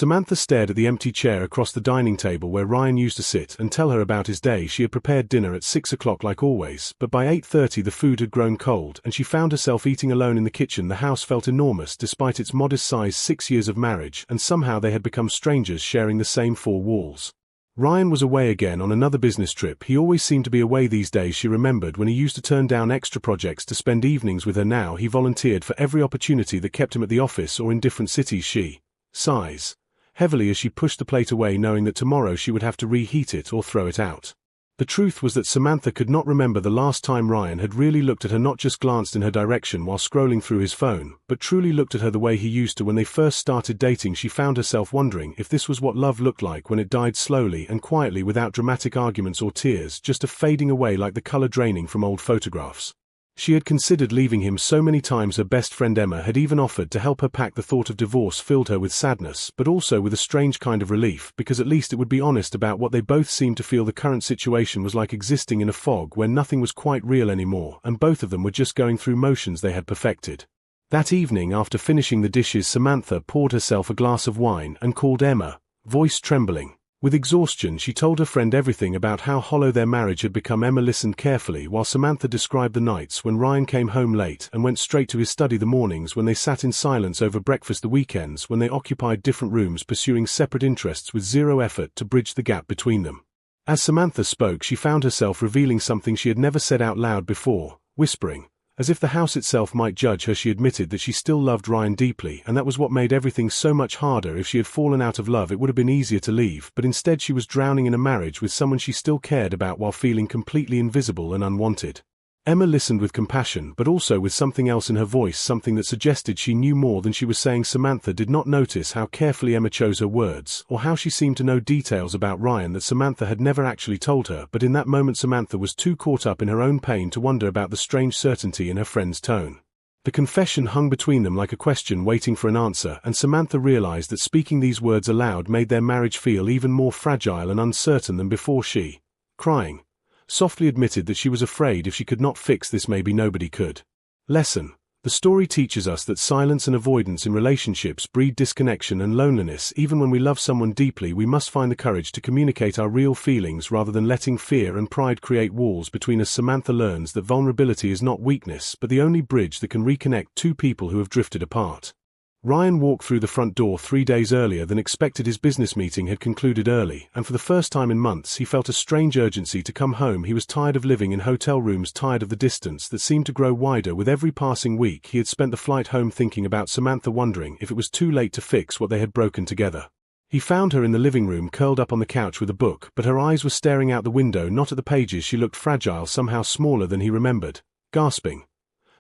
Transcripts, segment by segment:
Samantha stared at the empty chair across the dining table where Ryan used to sit and tell her about his day. She had prepared dinner at 6 o'clock like always, but by 8:30 the food had grown cold and she found herself eating alone in the kitchen. The house felt enormous despite its modest size. 6 years of marriage, and somehow they had become strangers sharing the same four walls. Ryan was away again on another business trip. He always seemed to be away these days. She remembered when he used to turn down extra projects to spend evenings with her. Now he volunteered for every opportunity that kept him at the office or in different cities. She sighs heavily as she pushed the plate away, knowing that tomorrow she would have to reheat it or throw it out. The truth was that Samantha could not remember the last time Ryan had really looked at her, not just glanced in her direction while scrolling through his phone, but truly looked at her the way he used to when they first started dating. She found herself wondering if this was what love looked like when it died slowly and quietly without dramatic arguments or tears, just a fading away like the color draining from old photographs. She had considered leaving him so many times. Her best friend Emma had even offered to help her pack. The thought of divorce filled her with sadness, but also with a strange kind of relief, because at least it would be honest about what they both seemed to feel. The current situation was like existing in a fog where nothing was quite real anymore, and both of them were just going through motions they had perfected. That evening, after finishing the dishes, Samantha poured herself a glass of wine and called Emma, voice trembling. With exhaustion, she told her friend everything about how hollow their marriage had become. Emma listened carefully while Samantha described the nights when Ryan came home late and went straight to his study, the mornings when they sat in silence over breakfast, the weekends when they occupied different rooms pursuing separate interests with zero effort to bridge the gap between them. As Samantha spoke, she found herself revealing something she had never said out loud before, whispering, as if the house itself might judge her. She admitted that she still loved Ryan deeply, and that was what made everything so much harder. If she had fallen out of love, it would have been easier to leave, but instead she was drowning in a marriage with someone she still cared about while feeling completely invisible and unwanted. Emma listened with compassion, but also with something else in her voice, something that suggested she knew more than she was saying. Samantha did not notice how carefully Emma chose her words, or how she seemed to know details about Ryan that Samantha had never actually told her, but in that moment Samantha was too caught up in her own pain to wonder about the strange certainty in her friend's tone. The confession hung between them like a question waiting for an answer, and Samantha realized that speaking these words aloud made their marriage feel even more fragile and uncertain than before. She, crying, softly admitted that she was afraid if she could not fix this, maybe nobody could. Lesson: the story teaches us that silence and avoidance in relationships breed disconnection and loneliness. Even when we love someone deeply, we must find the courage to communicate our real feelings rather than letting fear and pride create walls between us. Samantha learns that vulnerability is not weakness, but the only bridge that can reconnect two people who have drifted apart. Ryan walked through the front door 3 days earlier than expected. His business meeting had concluded early, and for the first time in months he felt a strange urgency to come home. He was tired of living in hotel rooms, tired of the distance that seemed to grow wider with every passing week. He had spent the flight home thinking about Samantha, wondering if it was too late to fix what they had broken together. He found her in the living room, curled up on the couch with a book, but her eyes were staring out the window, not at the pages. She looked fragile, somehow smaller than he remembered. Gasping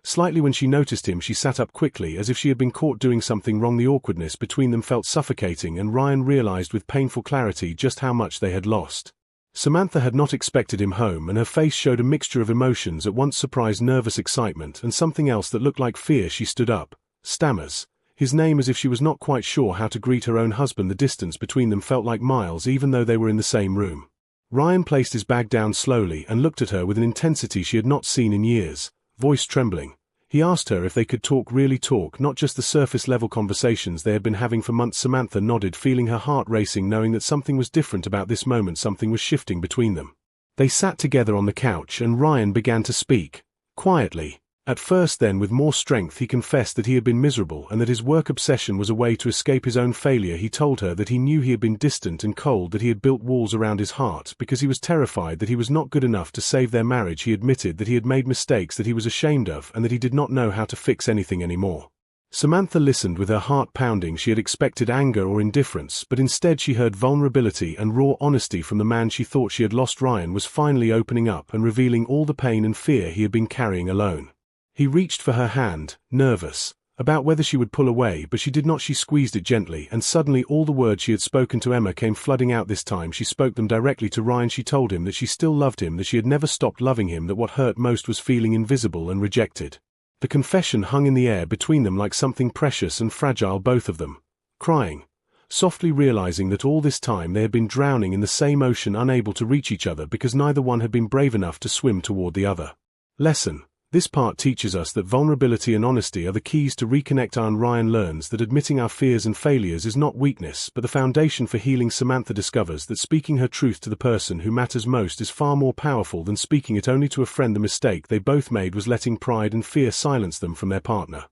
slightly when she noticed him, she sat up quickly as if she had been caught doing something wrong. The awkwardness between them felt suffocating, and Ryan realized with painful clarity just how much they had lost. Samantha had not expected him home, and her face showed a mixture of emotions, at once surprise, nervous excitement, and something else that looked like fear. She stood up, stammers his name as if she was not quite sure how to greet her own husband. The distance between them felt like miles, even though they were in the same room. Ryan placed his bag down slowly and looked at her with an intensity she had not seen in years. Voice trembling, he asked her if they could talk, really talk, not just the surface-level conversations they had been having for months. Samantha nodded, feeling her heart racing, knowing that something was different about this moment. Something was shifting between them. They sat together on the couch, and Ryan began to speak, quietly. At first, then with more strength, he confessed that he had been miserable and that his work obsession was a way to escape his own failure. He told her that he knew he had been distant and cold, that he had built walls around his heart because he was terrified that he was not good enough to save their marriage. He admitted that he had made mistakes that he was ashamed of and that he did not know how to fix anything anymore. Samantha listened with her heart pounding. She had expected anger or indifference, but instead she heard vulnerability and raw honesty from the man she thought she had lost. Ryan was finally opening up and revealing all the pain and fear he had been carrying alone. He reached for her hand, nervous about whether she would pull away, but she did not. She squeezed it gently, and suddenly all the words she had spoken to Emma came flooding out. This time she spoke them directly to Ryan. She told him that she still loved him, that she had never stopped loving him, that what hurt most was feeling invisible and rejected. The confession hung in the air between them like something precious and fragile, both of them crying, softly realizing that all this time they had been drowning in the same ocean, unable to reach each other because neither one had been brave enough to swim toward the other. Lesson: This part teaches us that vulnerability and honesty are the keys to reconnect. And Ryan learns that admitting our fears and failures is not weakness but the foundation for healing. Samantha discovers that speaking her truth to the person who matters most is far more powerful than speaking it only to a friend. The mistake they both made was letting pride and fear silence them from their partner.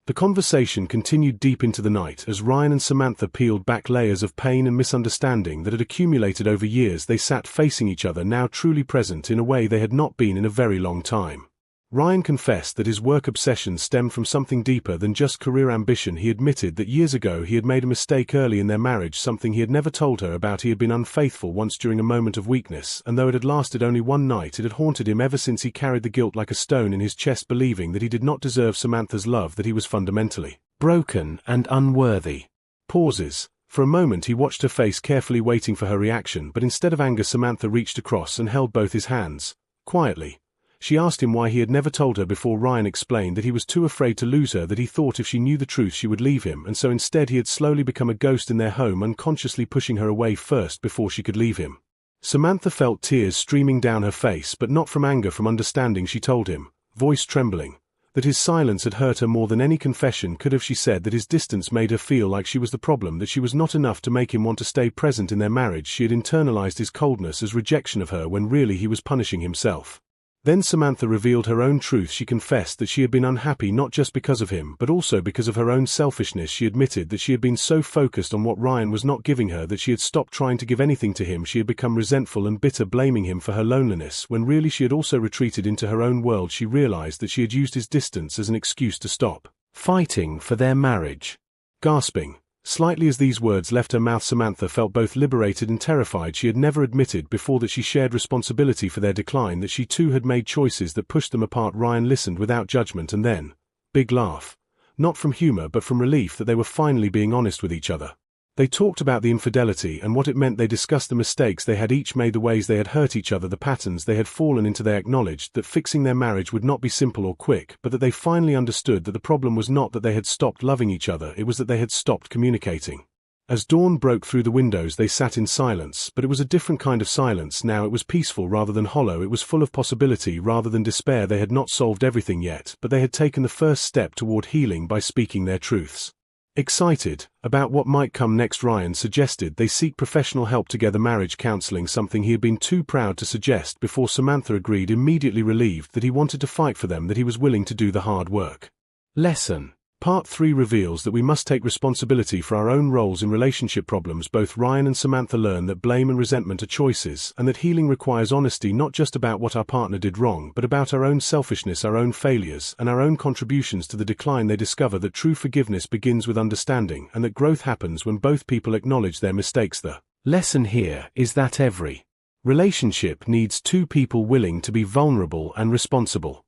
The conversation continued deep into the night as Ryan and Samantha peeled back layers of pain and misunderstanding that had accumulated over years. They sat facing each other, now truly present in a way they had not been in a very long time. Ryan confessed that his work obsession stemmed from something deeper than just career ambition. He admitted that years ago he had made a mistake early in their marriage, something he had never told her about. He had been unfaithful once during a moment of weakness, and though it had lasted only one night, it had haunted him ever since. He carried the guilt like a stone in his chest, believing that he did not deserve Samantha's love, that he was fundamentally broken and unworthy. Pauses. For a moment he watched her face, carefully waiting for her reaction, but instead of anger, Samantha reached across and held both his hands. Quietly, she asked him why he had never told her before. Ryan explained that he was too afraid to lose her, that he thought if she knew the truth she would leave him, and so instead he had slowly become a ghost in their home, unconsciously pushing her away first before she could leave him. Samantha felt tears streaming down her face, but not from anger, from understanding. She told him, voice trembling, that his silence had hurt her more than any confession could have. She said that his distance made her feel like she was the problem, that she was not enough to make him want to stay present in their marriage. She had internalized his coldness as rejection of her when really he was punishing himself. Then Samantha revealed her own truth. She confessed that she had been unhappy not just because of him but also because of her own selfishness. She admitted that she had been so focused on what Ryan was not giving her that she had stopped trying to give anything to him. She had become resentful and bitter, blaming him for her loneliness, when really she had also retreated into her own world. She realized that she had used his distance as an excuse to stop fighting for their marriage. Gasping slightly as these words left her mouth, Samantha felt both liberated and terrified. She had never admitted before that she shared responsibility for their decline, that she too had made choices that pushed them apart. Ryan listened without judgment, and then, big laugh. Not from humor but from relief that they were finally being honest with each other. They talked about the infidelity and what it meant. They discussed the mistakes they had each made, the ways they had hurt each other, the patterns they had fallen into. They acknowledged that fixing their marriage would not be simple or quick, but that they finally understood that the problem was not that they had stopped loving each other, it was that they had stopped communicating. As dawn broke through the windows, they sat in silence, but it was a different kind of silence now. It was peaceful rather than hollow. It was full of possibility rather than despair. They had not solved everything yet, but they had taken the first step toward healing by speaking their truths. Excited about what might come next, Ryan suggested they seek professional help together, marriage counseling, something he had been too proud to suggest before. Samantha agreed, immediately relieved that he wanted to fight for them, that he was willing to do the hard work. Lesson. Part 3 reveals that we must take responsibility for our own roles in relationship problems. Both Ryan and Samantha learn that blame and resentment are choices, and that healing requires honesty, not just about what our partner did wrong, but about our own selfishness, our own failures, and our own contributions to the decline. They discover that true forgiveness begins with understanding, and that growth happens when both people acknowledge their mistakes. The lesson here is that every relationship needs two people willing to be vulnerable and responsible.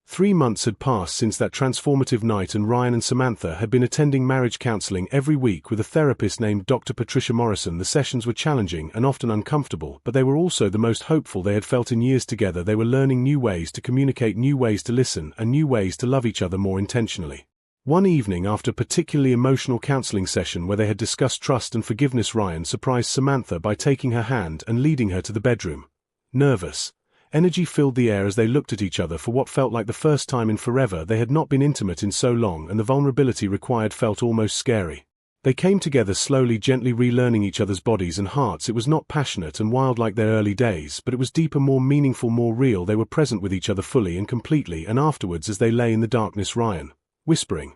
3 months had passed since that transformative night, and Ryan and Samantha had been attending marriage counseling every week with a therapist named Dr. Patricia Morrison. The sessions were challenging and often uncomfortable, but they were also the most hopeful they had felt in years together. They were learning new ways to communicate, new ways to listen, and new ways to love each other more intentionally. One evening, after a particularly emotional counseling session where they had discussed trust and forgiveness, Ryan surprised Samantha by taking her hand and leading her to the bedroom. Nervous energy filled the air as they looked at each other for what felt like the first time in forever. They had not been intimate in so long, and the vulnerability required felt almost scary. They came together slowly, gently relearning each other's bodies and hearts. It was not passionate and wild like their early days, but it was deeper, more meaningful, more real. They were present with each other fully and completely, and afterwards, as they lay in the darkness, Ryan, whispering,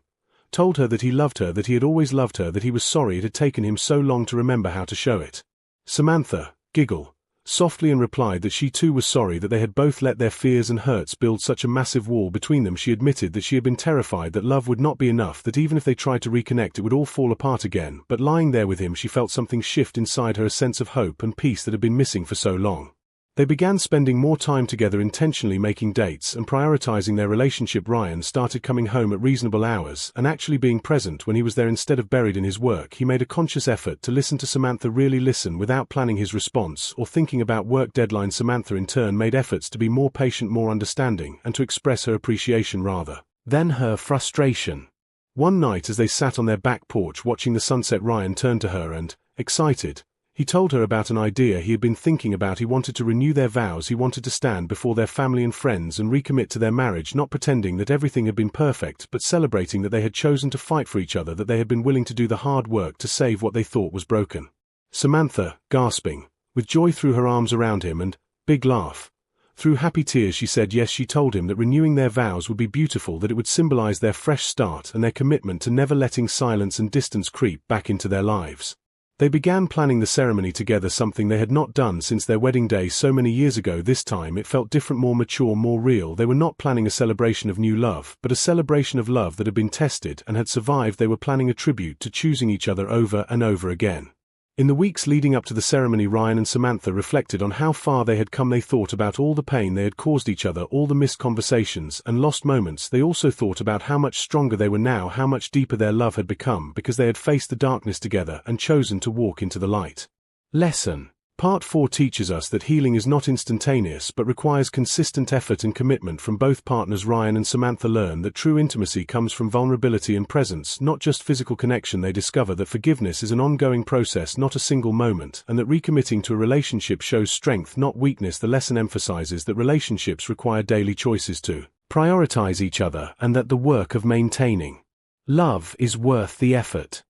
told her that he loved her, that he had always loved her, that he was sorry it had taken him so long to remember how to show it. Samantha giggled softly and replied that she too was sorry, that they had both let their fears and hurts build such a massive wall between them. She admitted that she had been terrified that love would not be enough, that even if they tried to reconnect it would all fall apart again, but lying there with him she felt something shift inside her, a sense of hope and peace that had been missing for so long. They began spending more time together, intentionally making dates and prioritizing their relationship. Ryan started coming home at reasonable hours and actually being present when he was there instead of buried in his work. He made a conscious effort to listen to Samantha, really listen without planning his response or thinking about work deadlines. Samantha in turn made efforts to be more patient, more understanding, and to express her appreciation rather than her frustration. One night as they sat on their back porch watching the sunset, Ryan turned to her and, excited, He told her about an idea he had been thinking about. He wanted to renew their vows. He wanted to stand before their family and friends and recommit to their marriage, not pretending that everything had been perfect, but celebrating that they had chosen to fight for each other, that they had been willing to do the hard work to save what they thought was broken. Samantha, gasping, with joy, threw her arms around him and, big laugh. Through happy tears she said yes. She told him that renewing their vows would be beautiful, that it would symbolize their fresh start and their commitment to never letting silence and distance creep back into their lives. They began planning the ceremony together, something they had not done since their wedding day so many years ago. This time it felt different, more mature, more real. They were not planning a celebration of new love, but a celebration of love that had been tested and had survived. They were planning a tribute to choosing each other over and over again. In the weeks leading up to the ceremony, Ryan and Samantha reflected on how far they had come. They thought about all the pain they had caused each other, all the missed conversations and lost moments. They also thought about how much stronger they were now, how much deeper their love had become because they had faced the darkness together and chosen to walk into the light. Lesson. Part 4 teaches us that healing is not instantaneous but requires consistent effort and commitment from both partners. Ryan and Samantha learn that true intimacy comes from vulnerability and presence, not just physical connection. They discover that forgiveness is an ongoing process, not a single moment, and that recommitting to a relationship shows strength, not weakness. The lesson emphasizes that relationships require daily choices to prioritize each other and that the work of maintaining love is worth the effort.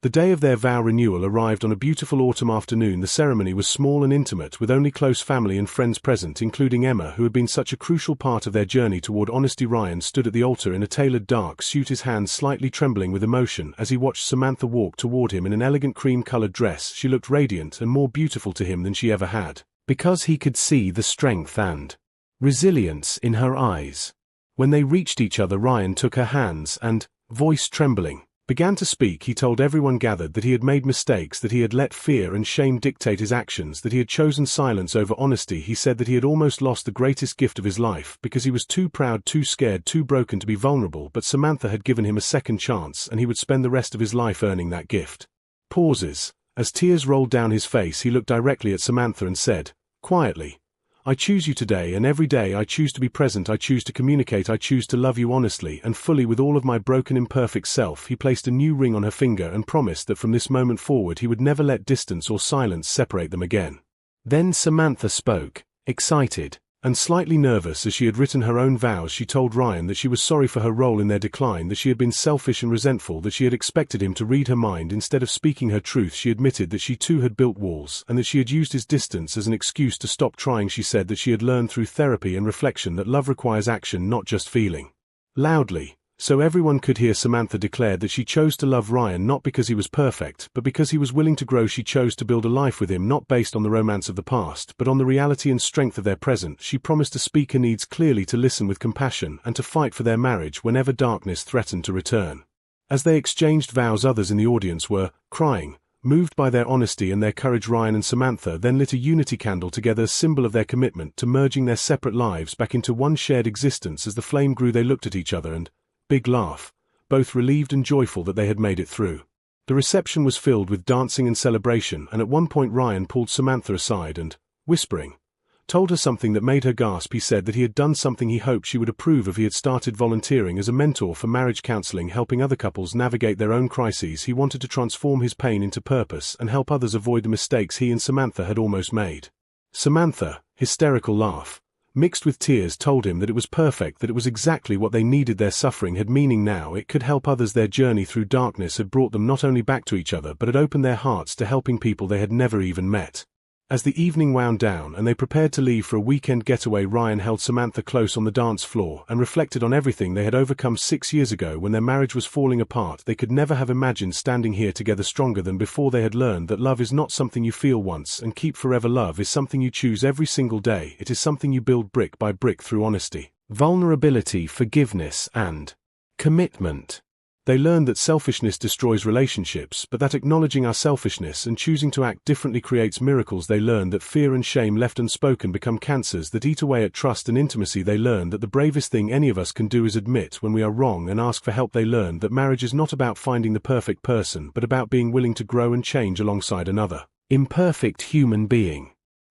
The day of their vow renewal arrived on a beautiful autumn afternoon. The ceremony was small and intimate, with only close family and friends present, including Emma, who had been such a crucial part of their journey toward honesty. Ryan stood at the altar in a tailored dark suit, his hands slightly trembling with emotion as he watched Samantha walk toward him in an elegant cream-colored dress. She looked radiant and more beautiful to him than she ever had, because he could see the strength and resilience in her eyes. When they reached each other, Ryan took her hands and, voice trembling, began to speak. He told everyone gathered that he had made mistakes, that he had let fear and shame dictate his actions, that he had chosen silence over honesty. He said that he had almost lost the greatest gift of his life because he was too proud, too scared, too broken to be vulnerable, but Samantha had given him a second chance and he would spend the rest of his life earning that gift. Pauses. As tears rolled down his face, he looked directly at Samantha and said, quietly, I choose you today, and every day I choose to be present. I choose to communicate. I choose to love you honestly and fully with all of my broken, imperfect self. He placed a new ring on her finger and promised that from this moment forward he would never let distance or silence separate them again. Then Samantha spoke, excited and slightly nervous. As she had written her own vows, she told Ryan that she was sorry for her role in their decline, that she had been selfish and resentful, that she had expected him to read her mind instead of speaking her truth. She admitted that she too had built walls, and that she had used his distance as an excuse to stop trying. She said that she had learned through therapy and reflection that love requires action, not just feeling. Loudly, so everyone could hear, Samantha declared that she chose to love Ryan not because he was perfect, but because he was willing to grow. She chose to build a life with him not based on the romance of the past, but on the reality and strength of their present. She promised to speak her needs clearly, to listen with compassion, and to fight for their marriage whenever darkness threatened to return. As they exchanged vows, others in the audience were crying, moved by their honesty and their courage. Ryan and Samantha then lit a unity candle together, a symbol of their commitment to merging their separate lives back into one shared existence. As the flame grew, they looked at each other and, big laugh, both relieved and joyful that they had made it through. The reception was filled with dancing and celebration, and at one point Ryan pulled Samantha aside and, whispering, told her something that made her gasp. He said that he had done something he hoped she would approve of. He had started volunteering as a mentor for marriage counseling, helping other couples navigate their own crises. He wanted to transform his pain into purpose and help others avoid the mistakes he and Samantha had almost made. Samantha, hysterical laugh, mixed with tears, told him that it was perfect, that it was exactly what they needed. Their suffering had meaning now. It could help others. Their journey through darkness had brought them not only back to each other but had opened their hearts to helping people they had never even met. As the evening wound down and they prepared to leave for a weekend getaway, Ryan held Samantha close on the dance floor and reflected on everything they had overcome 6 years ago when their marriage was falling apart. They could never have imagined standing here together stronger than before. They had learned that love is not something you feel once and keep forever. Love is something you choose every single day. It is something you build brick by brick through honesty, vulnerability, forgiveness, and commitment. They learned that selfishness destroys relationships, but that acknowledging our selfishness and choosing to act differently creates miracles. They learned that fear and shame left unspoken become cancers that eat away at trust and intimacy. They learned that the bravest thing any of us can do is admit when we are wrong and ask for help. They learned that marriage is not about finding the perfect person, but about being willing to grow and change alongside another imperfect human being.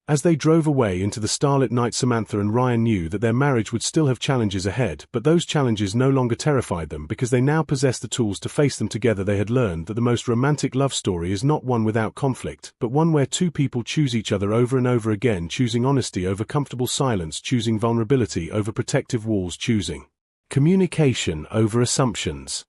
As they drove away into the starlit night, Samantha and Ryan knew that their marriage would still have challenges ahead, but those challenges no longer terrified them because they now possessed the tools to face them together. They had learned that the most romantic love story is not one without conflict, but one where two people choose each other over and over again, choosing honesty over comfortable silence, choosing vulnerability over protective walls, choosing communication over assumptions.